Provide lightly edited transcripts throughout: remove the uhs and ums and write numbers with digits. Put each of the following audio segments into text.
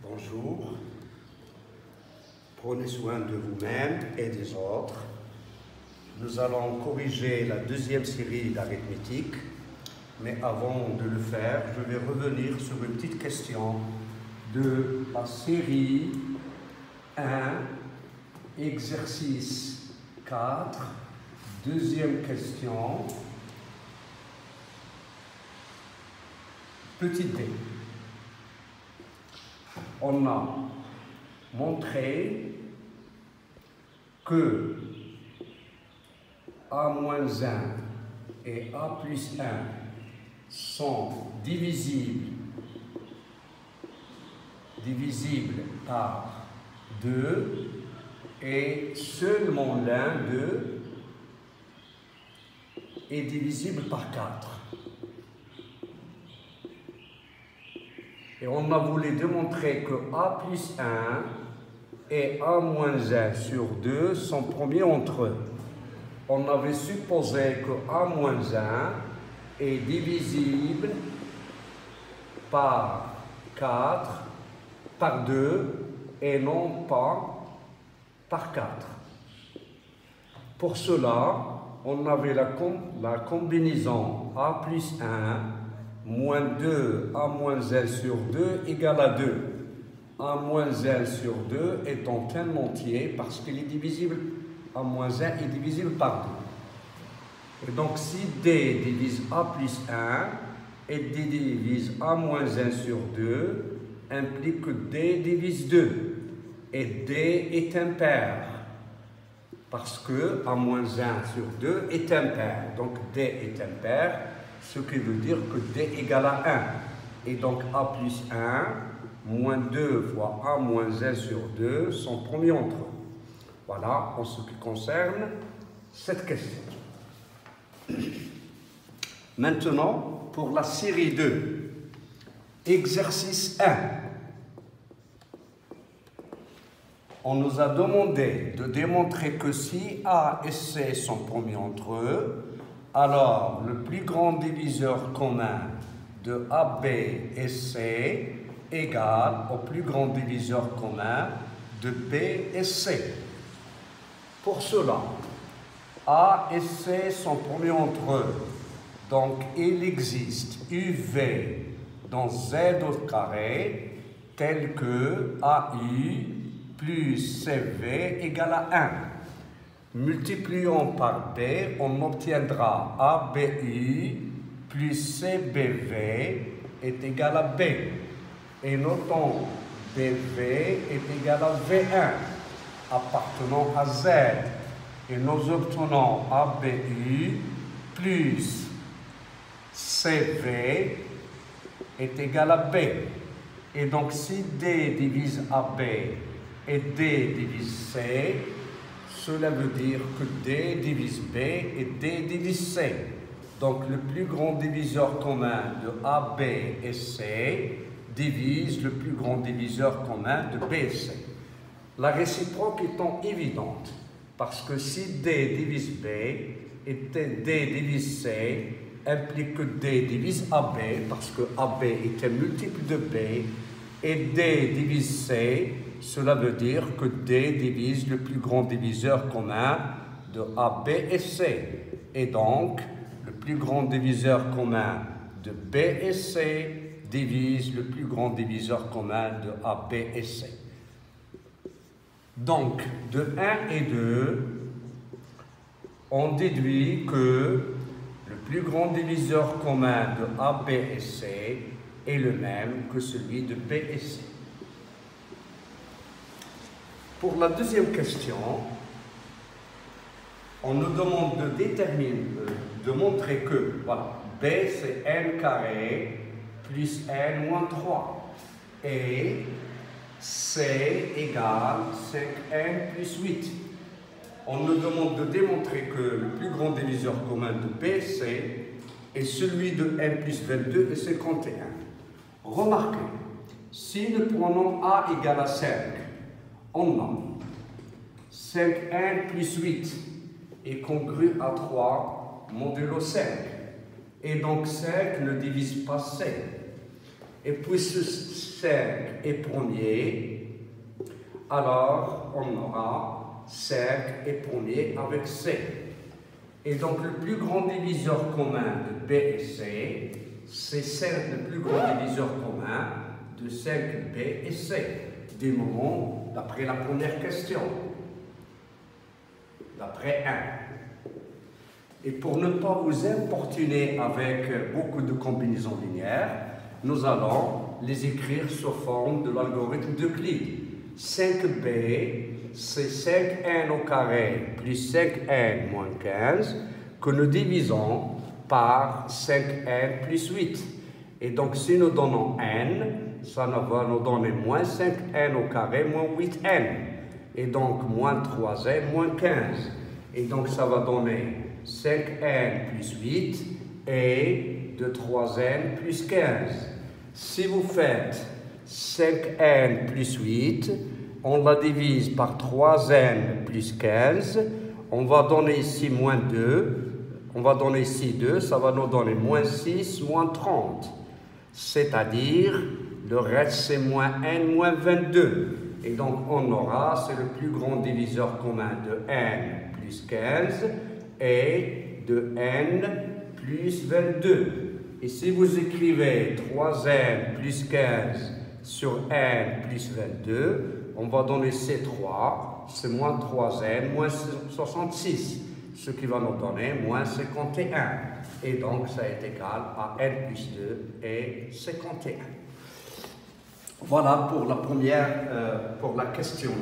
Bonjour, prenez soin de vous-même et des autres. Nous allons corriger la deuxième série d'arithmétique, mais avant de le faire, je vais revenir sur une petite question de la série 1, exercice 4, deuxième question, petit d. On a montré que A-1 et A plus 1 sont divisibles par 2 et seulement l'un d'eux est divisible par 4. Et on a voulu démontrer que A plus 1 et A moins 1 sur 2 sont premiers entre eux. On avait supposé que A moins 1 est divisible par 4, par 2 et non pas par 4. Pour cela, on avait la combinaison A plus 1 moins 2, A moins 1 sur 2 égale à 2. A moins 1 sur 2 étant un entier parce qu'il est divisible, A moins 1 est divisible par 2. Et donc si D divise A plus 1 et D divise A moins 1 sur 2, implique que D divise 2. Et D est impair. Parce que A moins 1 sur 2 est impair. Donc D est impair. Ce qui veut dire que D égale à 1. Et donc A plus 1, moins 2 fois A moins 1 sur 2 sont premiers entre eux. Voilà en ce qui concerne cette question. Maintenant, pour la série 2, exercice 1. On nous a demandé de démontrer que si A et C sont premiers entre eux, alors le plus grand diviseur commun de AB et C égale au plus grand diviseur commun de B et C. Pour cela, A et C sont premiers entre eux. Donc il existe UV dans Z au carré tel que AU plus CV égale à 1. Multiplions par B, on obtiendra ABU plus CBV est égal à B. Et notons BV est égal à V1 appartenant à Z. Et nous obtenons ABU plus CV est égal à B. Et donc si D divise AB et D divise C, cela veut dire que D divise B et D divise C. Donc le plus grand diviseur commun de AB et C divise le plus grand diviseur commun de B et C. La réciproque étant évidente, parce que si D divise B et D divise C, implique que D divise AB, parce que AB est un multiple de B, et D divise C, cela veut dire que D divise le plus grand diviseur commun de AB et C. Et donc, le plus grand diviseur commun de B et C divise le plus grand diviseur commun de AB et C. Donc, de 1 et 2, on déduit que le plus grand diviseur commun de AB et C est le même que celui de B et C. Pour la deuxième question, on nous demande de montrer que voilà, B c'est n carré plus n moins 3 et C égale 5n plus 8. On nous demande de démontrer que le plus grand diviseur commun de B et C est celui de n plus 22 et 51. Remarquez, si nous prenons A égale à 5, on a 5n plus 8 est congru à 3 modulo 5. Et donc 5 ne divise pas 5. Et puisque 5 est premier, alors on aura 5 est premier avec C. Et donc le plus grand diviseur commun de B et C, c'est le plus grand diviseur commun de 5B et C, du moment d'après la première question, d'après 1. Et pour ne pas vous importuner avec beaucoup de combinaisons linéaires, nous allons les écrire sous forme de l'algorithme d'Euclide. 5B, c'est 5n au carré plus 5n moins 15 que nous divisons par 5n plus 8. Et donc, si nous donnons n, ça va nous donner moins 5n au carré moins 8n. Et donc, moins 3n moins 15. Et donc, ça va donner 5n plus 8 et de 3n plus 15. Si vous faites 5n plus 8, on la divise par 3n plus 15, on va donner ici moins 2, on va donner ici 2, ça va nous donner moins 6, moins 30. C'est-à-dire, le reste c'est moins n moins 22. Et donc on aura, c'est le plus grand diviseur commun de n plus 15 et de n plus 22. Et si vous écrivez 3n plus 15 sur n plus 22, on va donner C3, c'est moins 3n, moins 66, ce qui va nous donner moins 51. Et donc, ça est égal à n plus 2 et 51. Voilà pour la première, pour la question 2.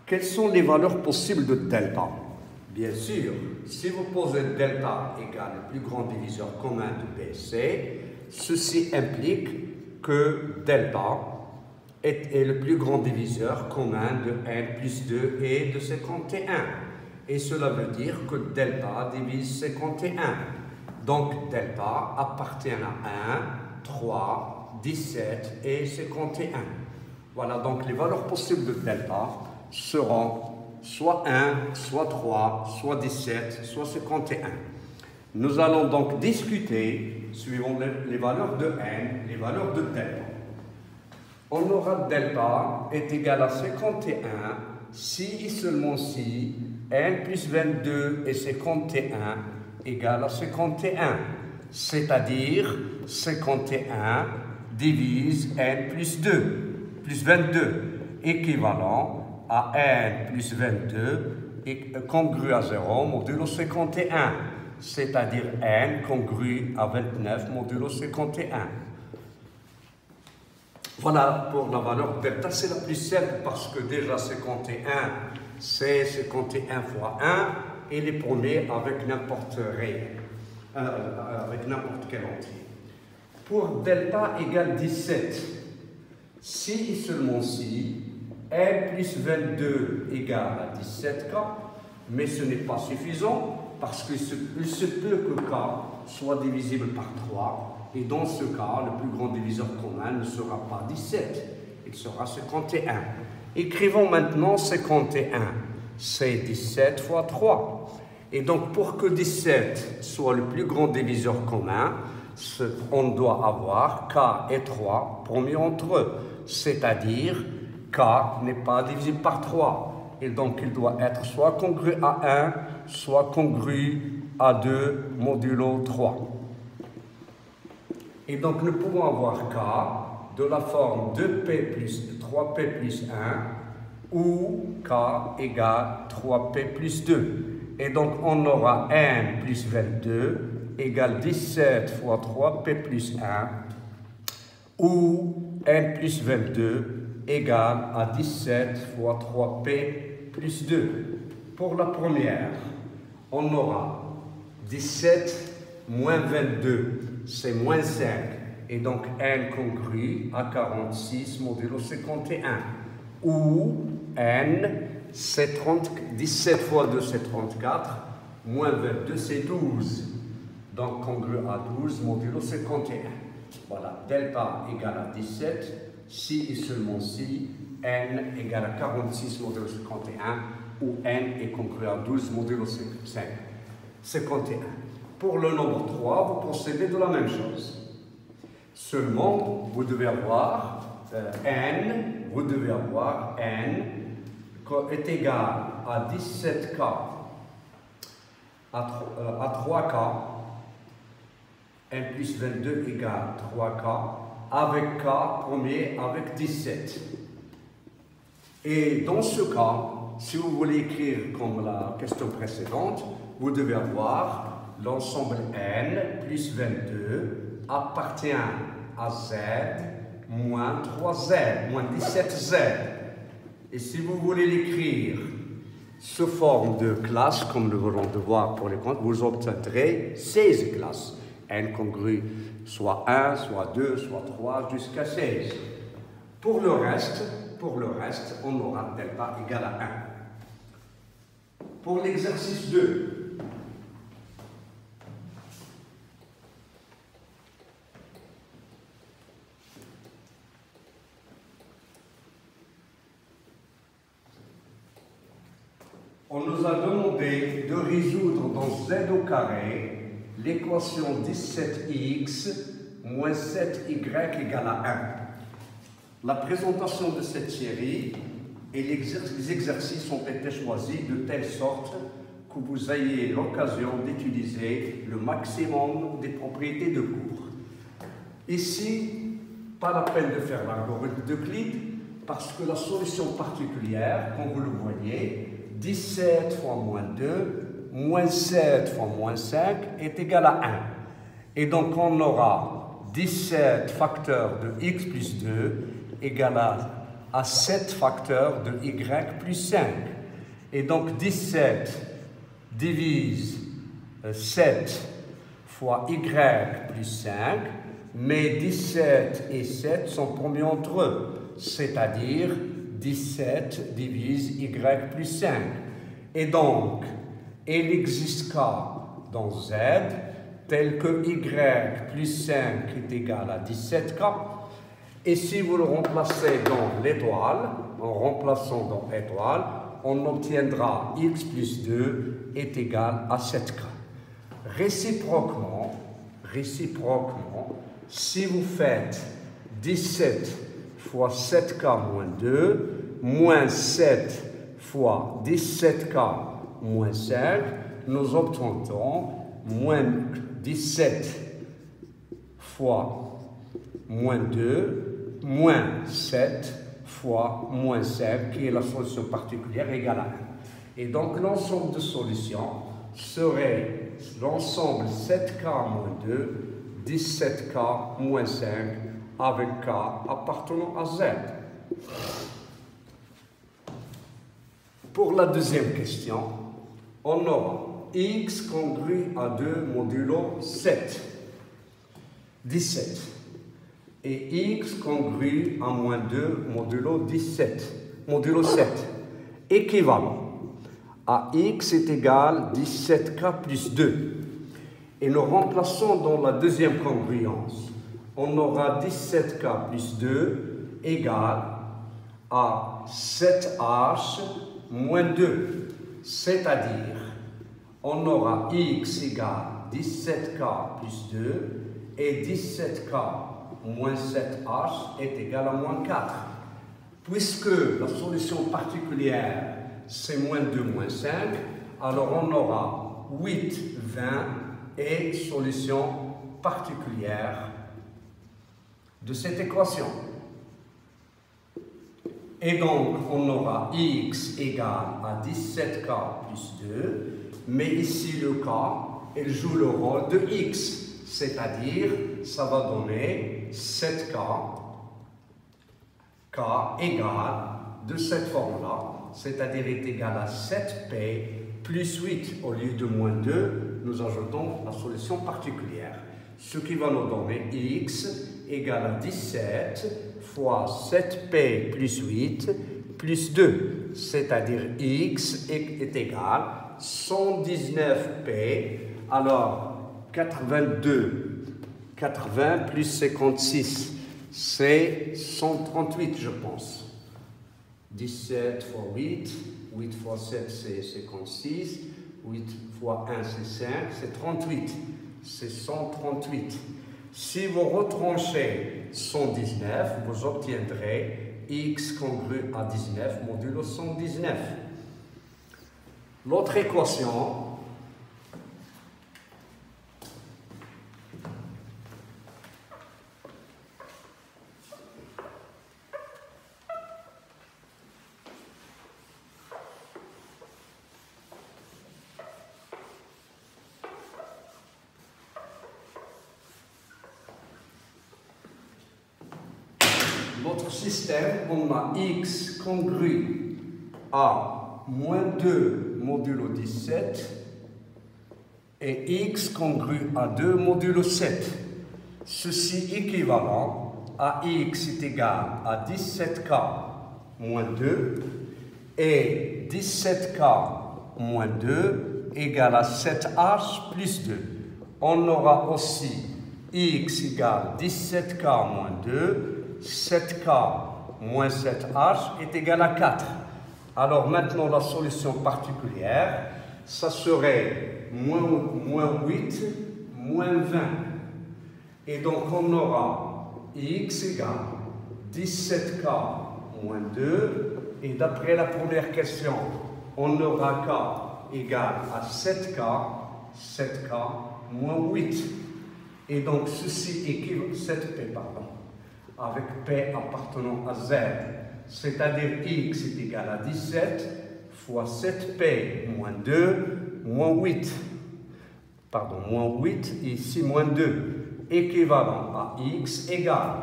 Quelles sont les valeurs possibles de delta? Bien sûr, si vous posez delta égale le plus grand diviseur commun de BC, ceci implique que delta est le plus grand diviseur commun de n plus 2 et de 51. Et cela veut dire que delta divise 51. Donc delta appartient à 1, 3, 17 et 51. Voilà, donc les valeurs possibles de delta seront soit 1, soit 3, soit 17, soit 51. Nous allons donc discuter, suivant les valeurs de n, les valeurs de delta. On aura delta est égal à 51 si et seulement si n plus 22 et 51 égale à 51. C'est-à-dire 51 divise n plus 2, plus 22, équivalent à n plus 22 et congru à 0 modulo 51. C'est-à-dire n congru à 29 modulo 51. Voilà pour la valeur delta, c'est la plus simple parce que déjà 51, c'est 51 fois 1 et les premiers avec n'importe quel entier. Pour delta égale 17, si et seulement si, n plus 22 égale à 17k, mais ce n'est pas suffisant parce qu'il se peut que k soit divisible par 3. Et dans ce cas, le plus grand diviseur commun ne sera pas 17, il sera 51. Écrivons maintenant 51. C'est 17 fois 3. Et donc, pour que 17 soit le plus grand diviseur commun, on doit avoir k et 3 promis entre eux. C'est-à-dire, k n'est pas divisible par 3. Et donc, il doit être soit congru à 1, soit congru à 2 modulo 3. Et donc, nous pouvons avoir k de la forme 2p plus 3p plus 1 ou k égale 3p plus 2. Et donc, on aura n plus 22 égale 17 fois 3p plus 1 ou n plus 22 égale à 17 fois 3p plus 2. Pour la première, on aura 17 moins 22. C'est moins 5, et donc n congru à 46 modulo 51, ou n, c'est 17 fois 2, c'est 34, moins 22, c'est 12, donc congru à 12 modulo 51. Voilà, delta égale à 17, si et seulement si, n égale à 46 modulo 51, ou n est congru à 12 modulo 51. Pour le nombre 3, vous procédez de la même chose. Seulement, vous devez avoir n, est égal à 17K à 3K, n plus 22 égale 3K, avec K premier avec 17. Et dans ce cas, si vous voulez écrire comme la question précédente, vous devez avoir l'ensemble n plus 22 appartient à z moins 3z, moins 17z. Et si vous voulez l'écrire sous forme de classe, comme nous venons de voir pour les comptes, vous obtiendrez 16 classes. N congrue soit 1, soit 2, soit 3, jusqu'à 16. Pour le reste, on aura delta égale à 1. Pour l'exercice 2, on nous a demandé de résoudre dans z au carré l'équation 17x moins 7y égale à 1. La présentation de cette série et les exercices ont été choisis de telle sorte que vous ayez l'occasion d'utiliser le maximum des propriétés de cours. Ici, pas la peine de faire l'algorithme d'Euclide parce que la solution particulière, comme vous le voyez, 17 fois moins 2, moins 7 fois moins 5 est égal à 1. Et donc on aura 17 facteurs de x plus 2 égal à 7 facteurs de y plus 5. Et donc 17 divise 7 fois y plus 5, mais 17 et 7 sont promis entre eux, c'est-à-dire 17 divise y plus 5. Et donc, il n'existe qu'à dans z, tel que y plus 5 est égal à 17k. Et si vous le remplacez dans l'étoile, en remplaçant dans l'étoile, on obtiendra x plus 2 est égal à 7k. Réciproquement, si vous faites 17 fois 7k moins 2, moins 7 fois 17k moins 5, nous obtenons moins 17 fois moins 2, moins 7 fois moins 5, qui est la solution particulière égale à 1. Et donc l'ensemble de solutions serait l'ensemble 7k moins 2, 17k moins 5, avec k appartenant à z. Pour la deuxième question, on aura x congrue à 2 modulo 7, 17, et x congrue à moins 2 modulo 17, modulo 7, équivalent à x est égal 17k plus 2. Et nous remplaçons dans la deuxième congruence. On aura 17k plus 2 égale à 7h moins 2. C'est-à-dire, on aura x égale 17k plus 2 et 17k moins 7h est égal à moins 4. Puisque la solution particulière c'est moins 2 moins 5, alors on aura 8, 20 et solution particulière de cette équation. Et donc, on aura x égale à 17k plus 2, mais ici le k, il joue le rôle de x, c'est-à-dire, ça va donner 7k, k égale de cette forme-là, c'est-à-dire est égal à 7p plus 8. Au lieu de moins 2, nous ajoutons la solution particulière, ce qui va nous donner x égale à 17 fois 7p plus 8 plus 2, c'est-à-dire x est égal à 119p, alors 80 plus 56, c'est 138 je pense. 17 fois 8, 8 fois 7 c'est 56, 8 fois 1 c'est 5, c'est 38, c'est 138. Si vous retranchez 119, vous obtiendrez x congru à 19 modulo 119. L'autre équation, notre système, on a x congru à moins 2 modulo 17 et x congru à 2 modulo 7. Ceci équivalent à x est égal à 17k moins 2 et 17k moins 2 égale à 7h plus 2. On aura aussi x égale 17k moins 2, 7k moins 7h est égal à 4. Alors maintenant la solution particulière, ça serait moins 8, moins 20. Et donc on aura x égale 17k moins 2. Et d'après la première question, on aura k égale à 7k moins 8. Et donc ceci équivaut 7p, pardon, avec p appartenant à z. C'est-à-dire x est égal à 17 fois 7p moins 2 moins 8. Pardon, moins 8 et ici moins 2. Équivalent à x égale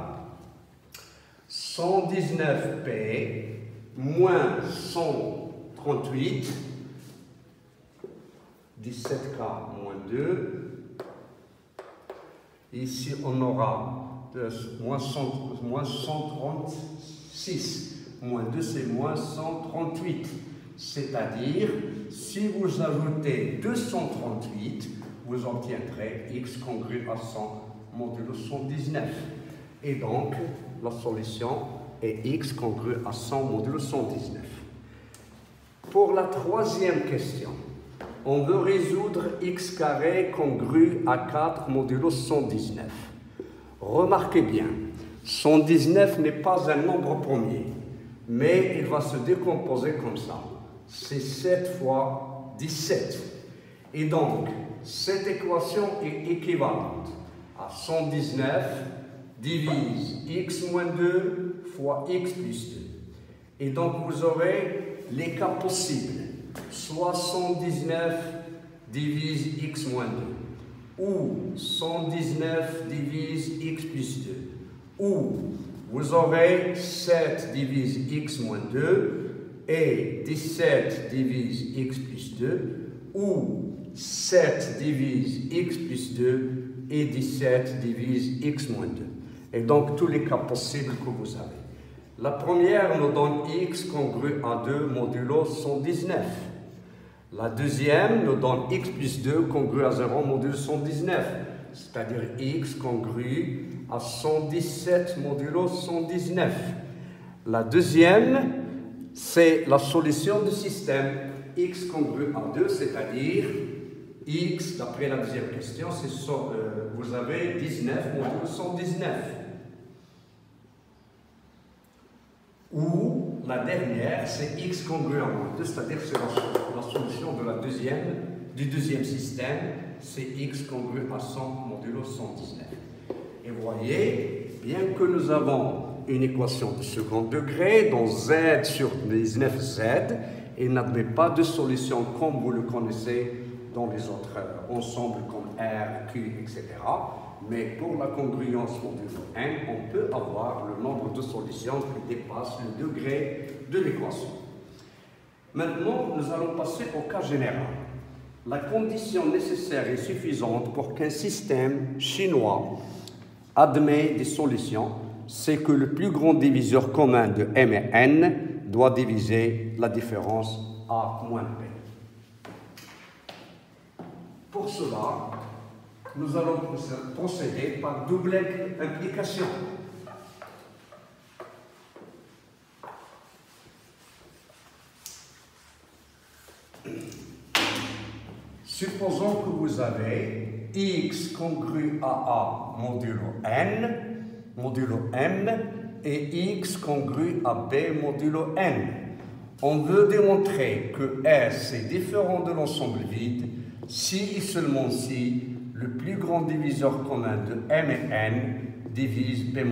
119p moins 138, 17k moins 2. Ici, on aura moins 136. Moins 2, c'est moins 138. C'est-à-dire, si vous ajoutez 238, vous obtiendrez x congru à 100 modulo 119. Et donc, la solution est x congru à 100 modulo 119. Pour la troisième question, on veut résoudre x carré congru à 4 modulo 119. Remarquez bien, 119 n'est pas un nombre premier, mais il va se décomposer comme ça. C'est 7 fois 17. Et donc, cette équation est équivalente à 119 divise x moins 2 fois x plus 2. Et donc, vous aurez les cas possibles. Soit 119 divise x moins 2, ou 119 divise x plus 2, ou vous aurez 7 divise x moins 2 et 17 divise x plus 2, ou 7 divise x plus 2 et 17 divise x moins 2. Et donc tous les cas possibles que vous avez. La première nous donne x congru à 2 modulo 119. La deuxième nous donne x plus 2 congru à 0 modulo 119. C'est-à-dire x congru à 117 modulo 119. La deuxième, c'est la solution du système x congru à 2, c'est-à-dire x, d'après la deuxième question, vous avez 19 modulo 119. Ou la dernière, c'est x congru à moins 2, c'est-à-dire c'est la solution de du deuxième système, c'est x congru à 100 modulo 119. Et vous voyez, bien que nous avons une équation de second degré, dont z sur 19z, il n'admet pas de solution comme vous le connaissez dans les autres ensembles comme R, Q, etc. Mais pour la congruence modulo n, on peut avoir le nombre de solutions qui dépasse le degré de l'équation. Maintenant, nous allons passer au cas général. La condition nécessaire et suffisante pour qu'un système chinois admet des solutions, c'est que le plus grand diviseur commun de m et n doit diviser la différence a moins p. Pour cela, nous allons procéder par double implication. Supposons que vous avez x congru à A modulo M, et x congru à B modulo N. On veut démontrer que S est différent de l'ensemble vide si et seulement si le plus grand diviseur commun de M et N divise B-.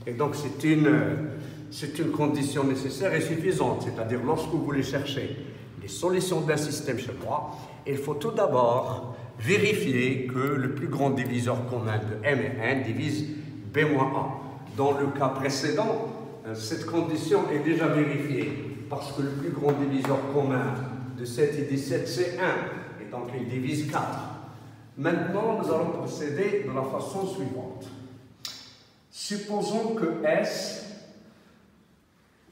Et donc c'est une condition nécessaire et suffisante, c'est-à-dire lorsque vous voulez chercher les solutions d'un système chez moi, il faut tout d'abord vérifier que le plus grand diviseur commun de M et N divise B-A. Dans le cas précédent, cette condition est déjà vérifiée parce que le plus grand diviseur commun de 7 et 17 c'est 1, et donc il divise 4. Maintenant, nous allons procéder de la façon suivante. Supposons que S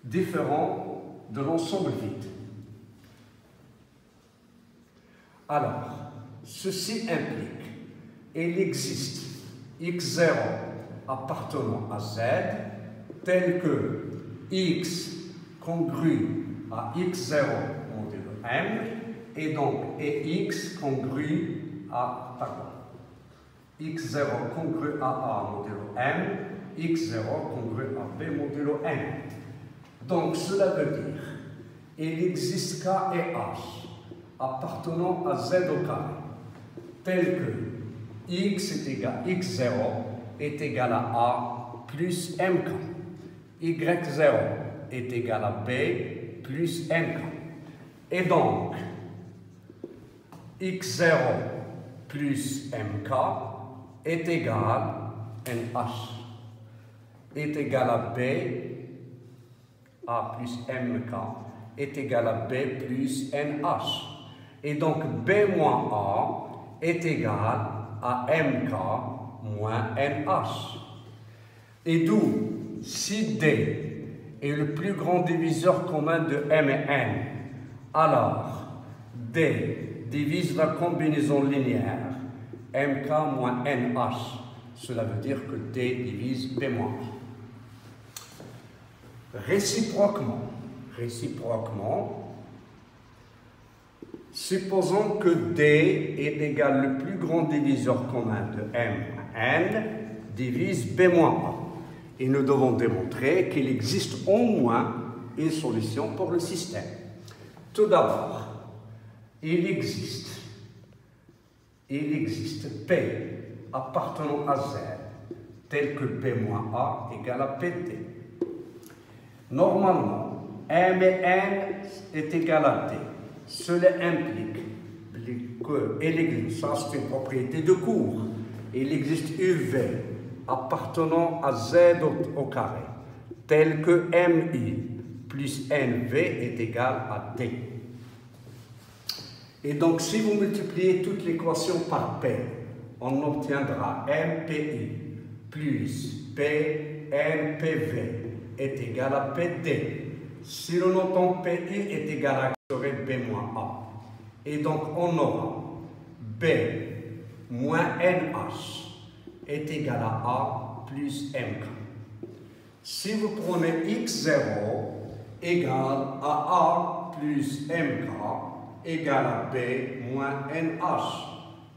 différent de l'ensemble vide. Alors, ceci implique, il existe x0 appartenant à Z, tel que x congru à x0 modulo M, et donc x congru à, x0 congru à A modulo M, x0 congru à B modulo N. Donc cela veut dire il existe K et H appartenant à Z au carré, tel que x0 est égal à A plus MK, y0 est égal à B plus NK. Et donc, x0 plus MK est égal à NH, est égal à B, A plus MK est égal à B plus NH. Et donc, B moins A est égal à MK moins NH. Et d'où, si D est le plus grand diviseur commun de M et N, alors D divise la combinaison linéaire MK moins NH. Cela veut dire que D divise B moins. Réciproquement, supposons que D est égal le plus grand diviseur commun de M et N divise B moins A. Et nous devons démontrer qu'il existe au moins une solution pour le système. Tout d'abord, il existe P appartenant à Z, tel que P moins A égale à PD. Normalement, M et N est égal à D. Cela implique que, ça c'est une propriété de cours, il existe UV appartenant à Z au carré, tel que MI plus NV est égal à D. Et donc, si vous multipliez toute l'équation par P, on obtiendra MPI plus PNPV est égal à PD. Si le notant PI est égal à B moins A. Et donc, on aura B moins NH est égal à A plus MK. Si vous prenez x0 égale à A plus MK égale à B moins NH,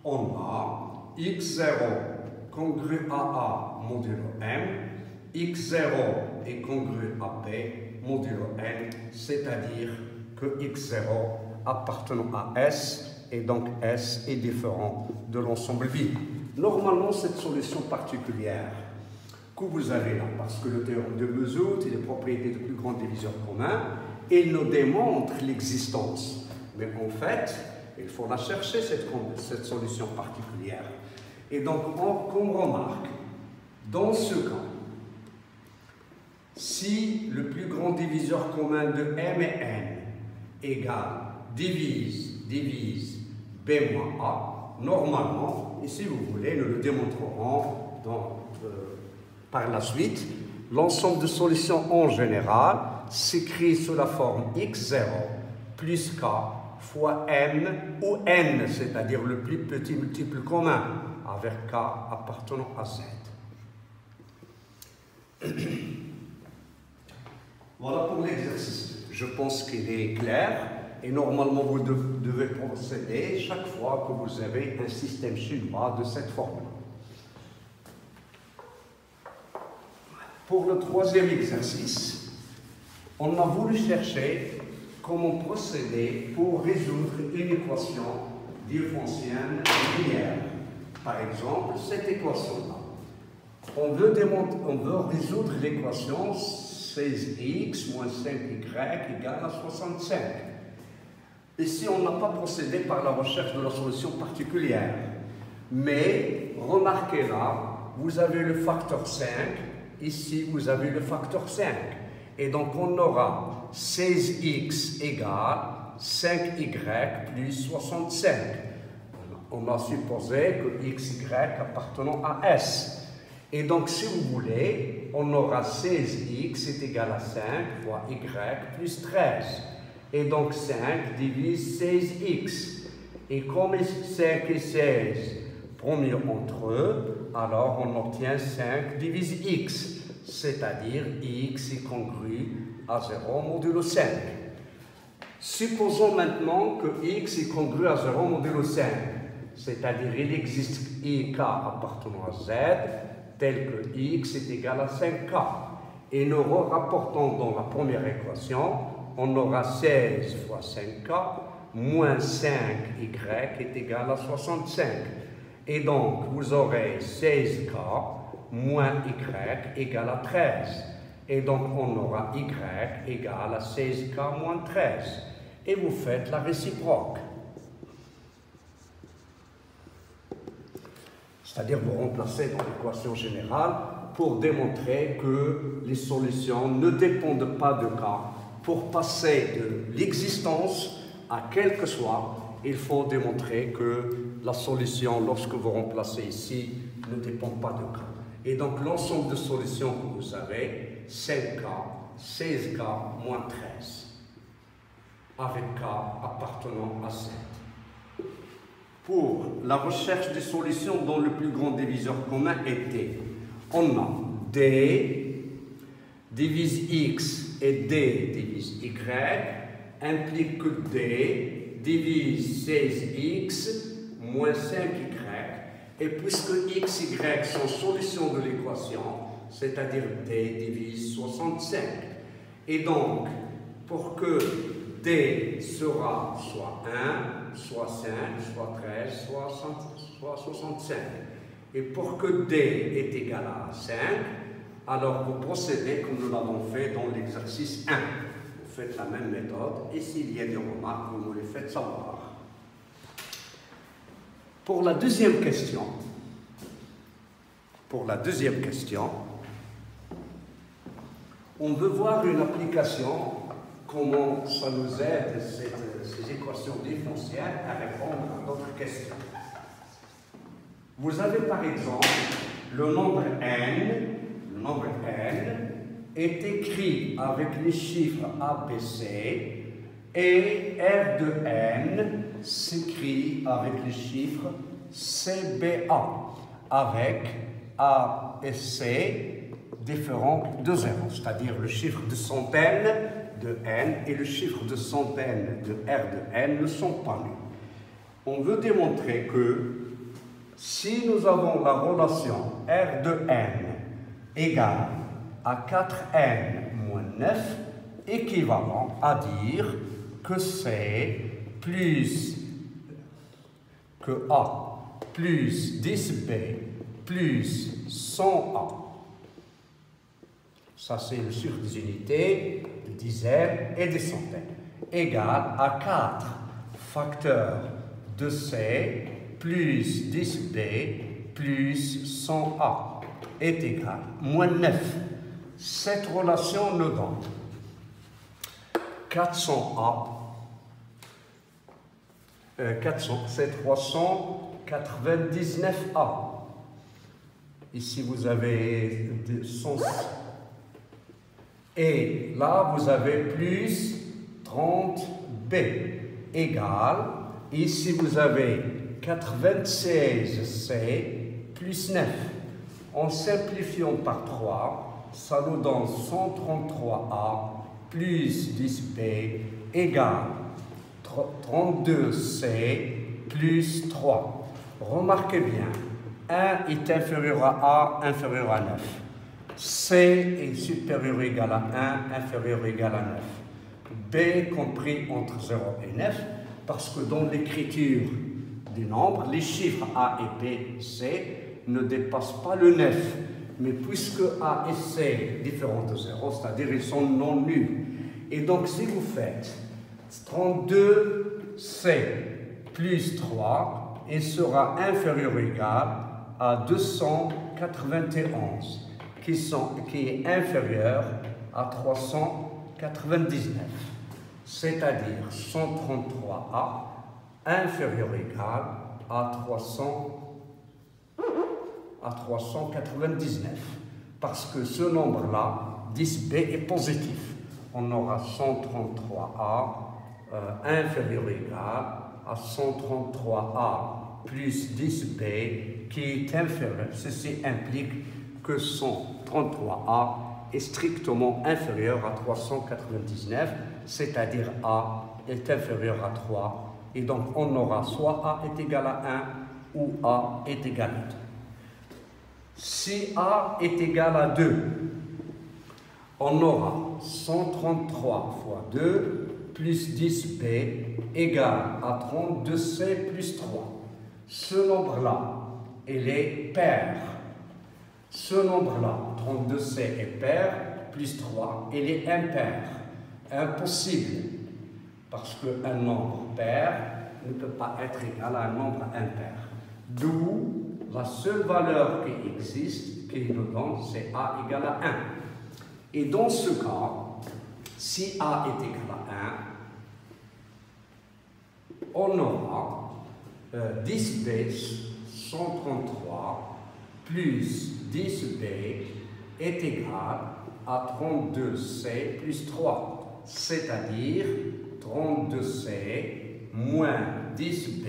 on a x0 congru à A modulo M, x0 est congru à B modulo N, c'est-à-dire que x0 appartenant à S, et donc S est différent de l'ensemble vide. Normalement, cette solution particulière que vous avez là, parce que le théorème de Bezout et les propriétés de plus grand diviseur commun, il nous démontre l'existence. Mais en fait, il faut la chercher, cette solution particulière. Et donc, comme remarque, dans ce cas, si le plus grand diviseur commun de M et N égale, divise B moins A, normalement, et si vous voulez, nous le démontrerons par la suite, l'ensemble de solutions en général s'écrit sous la forme x0 plus k fois m ou n, c'est-à-dire le plus petit multiple commun, avec k appartenant à z. Voilà pour l'exercice. Je pense qu'il est clair Et normalement, vous devez procéder chaque fois que vous avez un système chinois de cette formule. Pour le troisième exercice, on a voulu chercher comment procéder pour résoudre une équation différéntielle linéaire. Par exemple, cette équation-là. On veut résoudre l'équation 16x moins 5y égale à 65. Ici, on n'a pas procédé par la recherche de la solution particulière. Mais, remarquez là, vous avez le facteur 5. Ici, vous avez le facteur 5. Et donc, on aura 16x égale 5y plus 65. On a supposé que x, y appartenant à S. Et donc, si vous voulez, on aura 16x est égal à 5 fois y plus 13. Et donc, 5 divise 16x. Et comme 5 et 16 premiers entre eux, alors on obtient 5 divise x. C'est-à-dire x est congru à 0 modulo 5. Supposons maintenant que x est congru à 0 modulo 5. C'est-à-dire il existe k appartenant à z, tel que x est égal à 5k. Et nous rapportons dans la première équation, on aura 16 fois 5k moins 5y est égal à 65. Et donc, vous aurez 16k moins y égale à 13. Et donc, on aura y égale à 16k moins 13. Et vous faites la réciproque. C'est-à-dire vous remplacez dans l'équation générale pour démontrer que les solutions ne dépendent pas de k. Pour passer de l'existence à quel que soit, il faut démontrer que la solution, lorsque vous remplacez ici, ne dépend pas de k. Et donc l'ensemble de solutions que vous avez, 5k, 16k moins 13, avec k appartenant à 7. Pour la recherche des solutions dont le plus grand diviseur commun était, on a d divise x et d divise y implique que d divise 16x moins 5y. Et puisque x, y sont solutions de l'équation, c'est-à-dire d divise 65. Et donc, pour que d sera soit 1, soit 5, soit 13, soit 65. Et pour que d est égal à 5, alors vous procédez comme nous l'avons fait dans l'exercice 1. Vous faites la même méthode et s'il y a des remarques, vous me les faites savoir. Pour la deuxième question, on veut voir une application, comment ça nous aide, ces équations différentielles, à répondre à d'autres questions. Vous avez par exemple le nombre n est écrit avec les chiffres A, B, C, et R de n s'écrit avec les chiffres C, B, A, avec A et C différents de 0, c'est-à-dire le chiffre de centaine de n et le chiffre de centaine de R de n ne sont pas nuls. On veut démontrer que si nous avons la relation R de n égale à 4n moins 9, équivalent à dire que C plus que A plus 10b plus 100a. Ça, c'est le chiffre des unités, des dizaines et des centaines. Égal à 4 facteurs de C plus 10b plus 100a est égal à moins 9. Cette relation nous donne 400a, c'est 399a. Ici, vous avez 100. Et là, vous avez plus 30b égale, ici vous avez 96c plus 9. En simplifiant par 3, ça nous donne 133a plus 10b égale 32C plus 3. Remarquez bien, 1 est inférieur à A, inférieur à 9. C est supérieur ou égal à 1, inférieur ou égal à 9. B compris entre 0 et 9, parce que dans l'écriture du nombre, les chiffres A et B, C ne dépassent pas le 9. Mais puisque A et C différents de 0, c'est-à-dire ils sont non nuls. Et donc si vous faites 32C plus 3, il sera inférieur ou égal à 291, qui est inférieur à 399. C'est-à-dire 133A inférieur ou égal à 399. Parce que ce nombre-là, 10B, est positif. On aura 133A inférieur ou égal à 133A plus 10B qui est inférieur. Ceci implique que 133A est strictement inférieur à 399, c'est-à-dire A est inférieur à 3. Et donc on aura soit A est égal à 1 ou A est égal à 2. Si A est égal à 2, on aura 133 fois 2 plus 10B égale à 32C plus 3. Ce nombre-là, il est pair. Ce nombre-là, 32C est pair, plus 3, il est impair. Impossible, parce qu'un nombre pair ne peut pas être égal à un nombre impair. D'où la seule valeur qui existe, qui nous donne, c'est A égale à 1. Et dans ce cas, si A est égal à 1, on aura 10B 133 plus 10B est égal à 32C plus 3, c'est-à-dire 32C moins 10B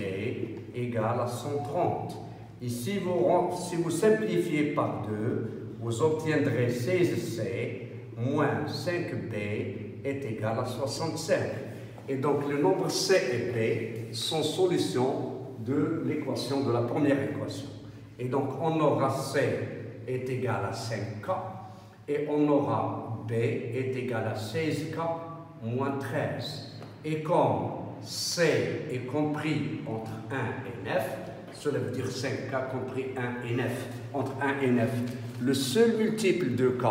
égale à 130. Et si vous simplifiez par 2, vous obtiendrez 16C moins 5B est égal à 65. Et donc le nombre C et B sont solutions de l'équation, de la première équation. Et donc on aura C est égal à 5K et on aura B est égal à 16K moins 13. Et comme C est compris entre 1 et 9, cela veut dire 5K compris 1 et 9, entre 1 et 9. Le seul multiple de K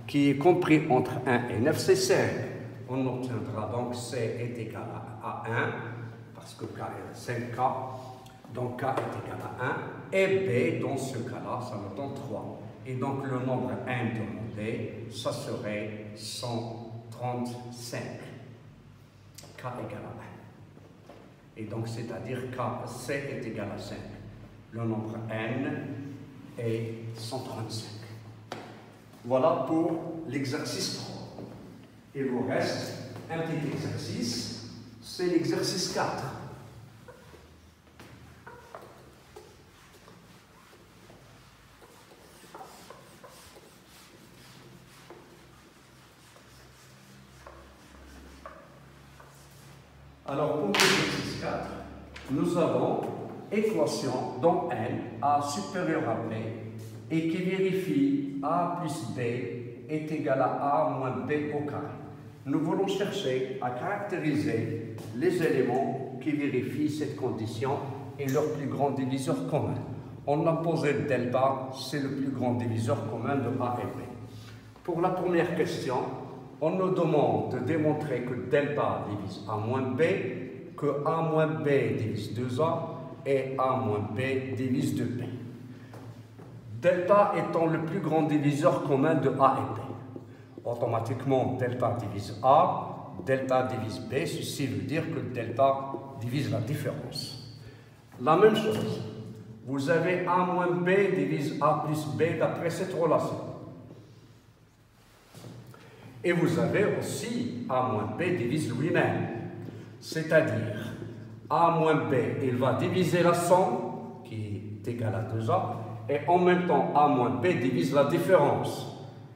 qui est compris entre 1 et 9, c'est 5. On obtiendra donc C est égal à 1, parce que K est 5K, donc K est égal à 1, et B, dans ce cas-là, ça me donne 3. Et donc le nombre n demandé, ça serait 135. K égale à 1. Et donc, c'est-à-dire que C est égal à 5. Le nombre n est 135. Voilà pour l'exercice 3. Il vous reste un petit exercice, c'est l'exercice 4. Alors, pour l'exercice 4, nous avons équation dont n, a supérieur à b, et qui vérifie a plus b est égal à a moins b au carré. Nous voulons chercher à caractériser les éléments qui vérifient cette condition et leur plus grand diviseur commun. On a posé delta, c'est le plus grand diviseur commun de a et b. Pour la première question, on nous demande de démontrer que delta divise a moins b, que a moins b divise 2a et a moins b divise 2b. Delta étant le plus grand diviseur commun de a et b. Automatiquement, delta divise a, delta divise b, ceci veut dire que delta divise la différence. La même chose, vous avez a moins b divise a plus b d'après cette relation. Et vous avez aussi a moins b divise lui-même. C'est-à-dire, a moins b, il va diviser la somme, qui est égale à 2a, et en même temps, a moins b divise la différence.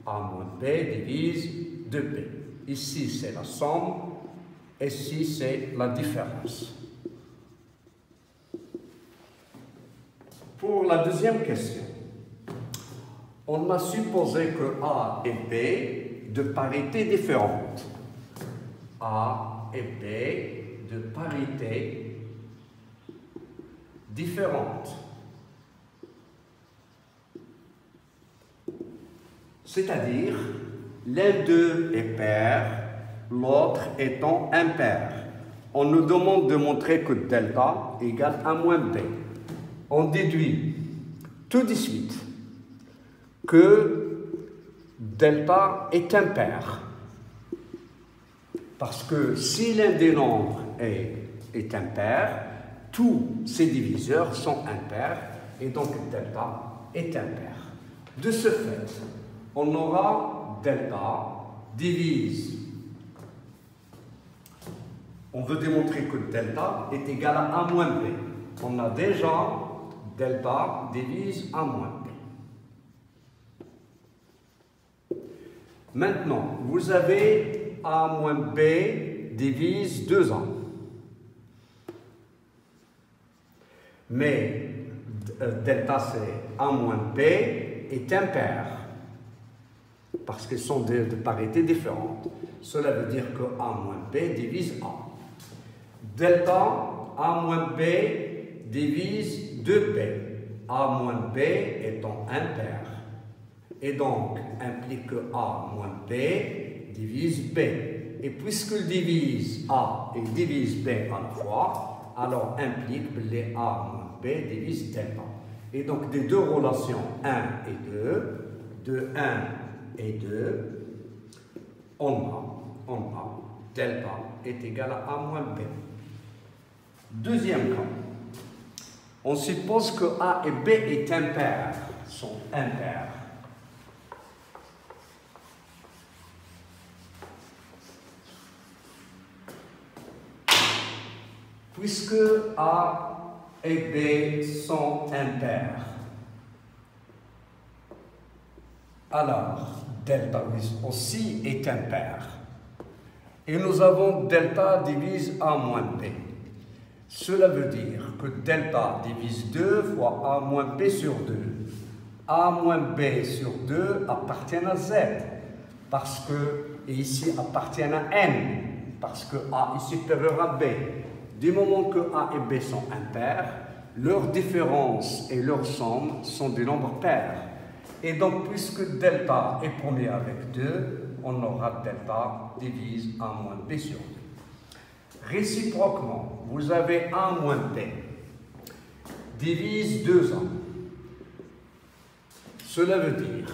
A moins b divise 2b. Ici, c'est la somme, et si c'est la différence. Pour la deuxième question, on a supposé que A et B de parité différente. A et B de parité différente. C'est-à-dire, l'un d'eux est pair, l'autre étant impair. On nous demande de montrer que delta égale A moins B. On déduit tout de suite que delta est impair. Parce que si l'un des nombres est impair, tous ses diviseurs sont impairs et donc delta est impair. De ce fait, on aura delta divise. On veut démontrer que delta est égal à A moins B. On a déjà delta divise A moins B. Maintenant, vous avez A moins B divise 2A. Mais delta c'est A moins B est impair parce qu'ils sont de parité différente. Cela veut dire que A moins B divise A. Delta A moins B divise 2B. A moins B étant impair. Et donc implique que A moins B divise B. Et puisqu'il divise A et divise B à la fois, alors implique que les A moins B divise delta. Et donc des deux relations 1 et 2, de 1 et 2, on a delta est égal à A moins B. Deuxième cas, on suppose que A et B est impair, sont impairs. Puisque A et B sont impairs, alors delta aussi est impair. Et nous avons delta divise A moins B. Cela veut dire que delta divise 2 fois A moins B sur 2. A moins B sur 2 appartient à Z, parce que, et ici appartient à N, parce que A est supérieur à B. Du moment que A et B sont impairs, leurs différences et leurs sommes sont des nombres pairs. Et donc, puisque delta est premier avec 2, on aura delta divise A moins B sur 2. Réciproquement, vous avez A moins B divise 2A. Cela veut dire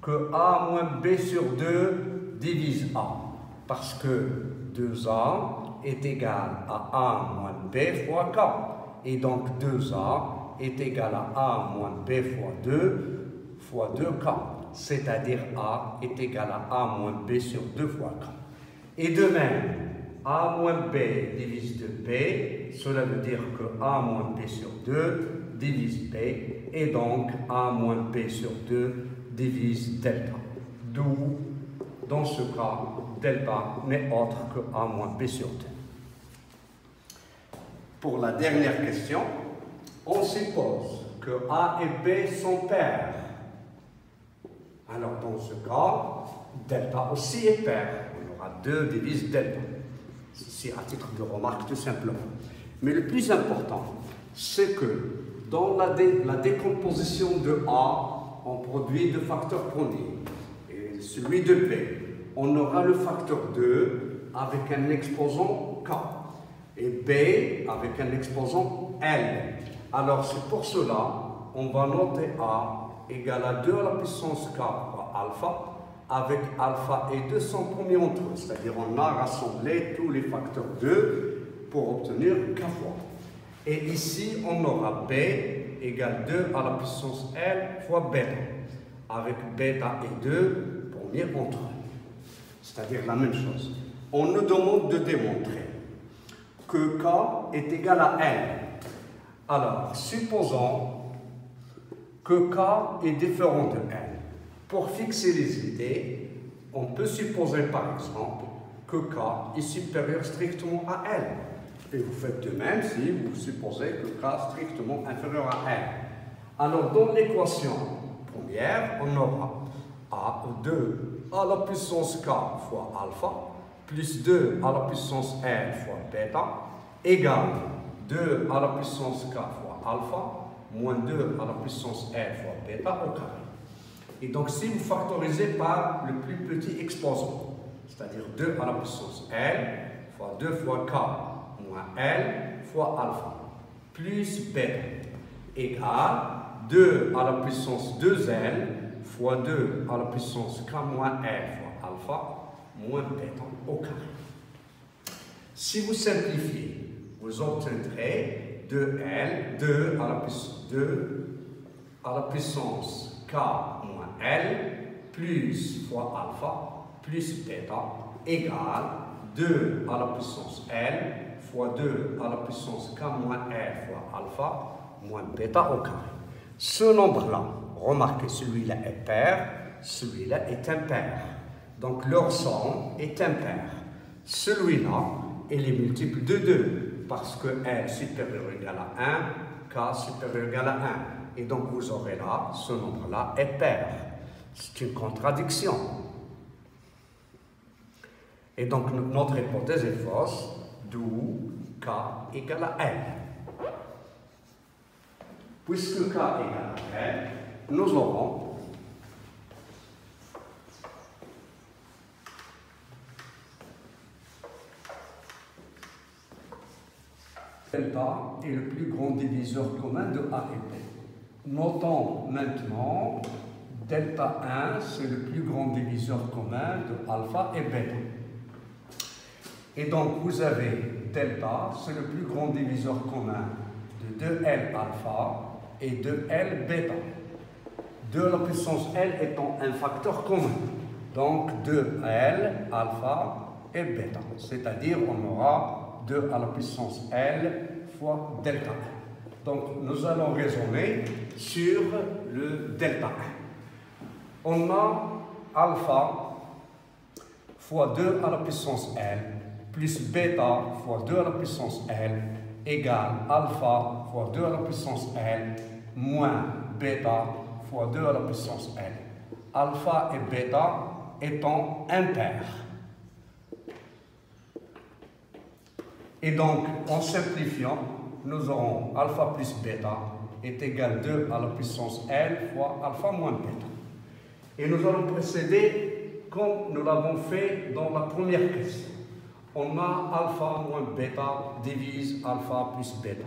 que A moins B sur 2 divise A, parce que 2A est égal à A moins B fois K. Et donc 2A est égal à A moins B fois 2K. C'est-à-dire A est égal à A moins B sur 2 fois K. Et de même, A moins B divise 2B, cela veut dire que A moins B sur 2 divise B, et donc A moins B sur 2 divise delta. D'où, dans ce cas, delta n'est autre que A moins B sur 2. Pour la dernière question, on suppose que A et B sont pairs. Alors dans ce cas, delta aussi est pair. On aura 2 divise delta. C'est à titre de remarque tout simplement. Mais le plus important, c'est que dans la décomposition de A, on produit deux facteurs premiers. Et celui de B, on aura le facteur 2 avec un exposant K. Et B avec un exposant L. Alors c'est pour cela on va noter A égale à 2 à la puissance K fois alpha, avec alpha et 2 sont promis entre eux. C'est-à-dire on a rassemblé tous les facteurs 2 pour obtenir K fois. Et ici on aura B égale 2 à la puissance L fois bêta, avec bêta et 2 promis entre eux. C'est-à-dire la même chose. On nous demande de démontrer que K est égal à L. Alors, supposons que K est différent de L. Pour fixer les idées, on peut supposer par exemple que K est supérieur strictement à L. Et vous faites de même si vous supposez que K est strictement inférieur à L. Alors, dans l'équation première, on aura 2 à la puissance K fois alpha plus 2 à la puissance L fois bêta égale 2 à la puissance K fois alpha moins 2 à la puissance L fois bêta au carré. Et donc, si vous factorisez par le plus petit exposant, c'est-à-dire 2 à la puissance L fois 2 fois K moins L fois alpha plus bêta égale 2 à la puissance 2L fois 2 à la puissance K moins L fois alpha moins bêta au carré. Si vous simplifiez, vous obtiendrez 2L, 2 à la puissance K moins L plus fois alpha plus bêta égale 2 à la puissance L fois 2 à la puissance K moins L fois alpha moins bêta au carré. Ce nombre-là, remarquez, celui-là est pair, celui-là est impair. Donc leur somme est impaire. Celui-là, il est multiple de 2, parce que L supérieur ou égal à 1, K supérieur ou égal à 1. Et donc vous aurez là, ce nombre-là est pair. C'est une contradiction. Et donc notre hypothèse est fausse, d'où K égale à L. Puisque K égale à L, nous aurons delta est le plus grand diviseur commun de A et B. Notons maintenant delta 1, c'est le plus grand diviseur commun de alpha et bêta. Et donc vous avez delta, c'est le plus grand diviseur commun de 2L alpha et 2L bêta. 2 à la puissance L étant un facteur commun. Donc 2L alpha et bêta. C'est-à-dire on aura 2 à la puissance L fois delta 1. Donc nous allons raisonner sur le delta 1. On a alpha fois 2 à la puissance L plus bêta fois 2 à la puissance L égale alpha fois 2 à la puissance L moins bêta fois 2 à la puissance L. Alpha et bêta étant impairs. Et donc, en simplifiant, nous aurons alpha plus bêta est égal à 2 à la puissance L fois alpha moins bêta. Et nous allons procéder comme nous l'avons fait dans la première question. On a alpha moins bêta divise alpha plus bêta.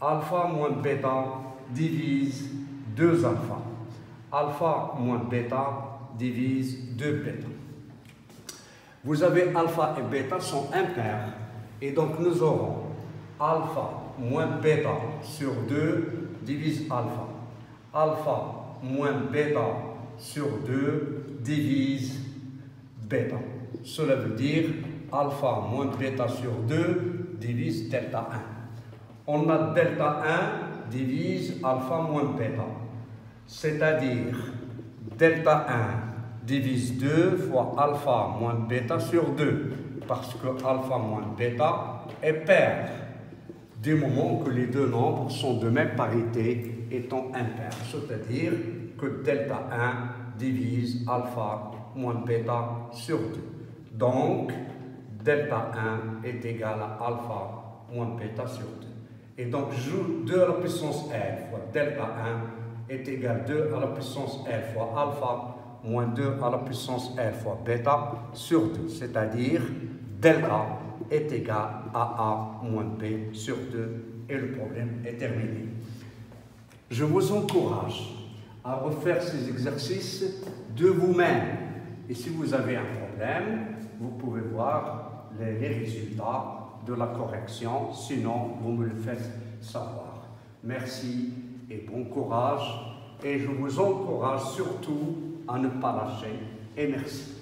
Alpha moins bêta divise 2 alpha. Alpha moins bêta divise 2 bêta. Vous avez alpha et bêta sont impairs. Et donc nous aurons alpha moins bêta sur 2 divise alpha. Alpha moins bêta sur 2 divise bêta. Cela veut dire alpha moins bêta sur 2 divise delta 1. On a delta 1 divise alpha moins bêta. C'est-à-dire delta 1 divise 2 fois alpha moins bêta sur 2. Parce que alpha moins bêta est pair, du moment que les deux nombres sont de même parité étant impairs, c'est-à-dire que delta 1 divise alpha moins bêta sur 2. Donc, delta 1 est égal à alpha moins bêta sur 2. Et donc, 2 à la puissance L fois delta 1 est égal à 2 à la puissance L fois alpha moins 2 à la puissance L fois bêta sur 2, c'est-à-dire delta est égal à A moins B sur 2 et le problème est terminé. Je vous encourage à refaire ces exercices de vous-même. Et si vous avez un problème, vous pouvez voir les résultats de la correction. Sinon, vous me le faites savoir. Merci et bon courage. Et je vous encourage surtout à ne pas lâcher. Et merci.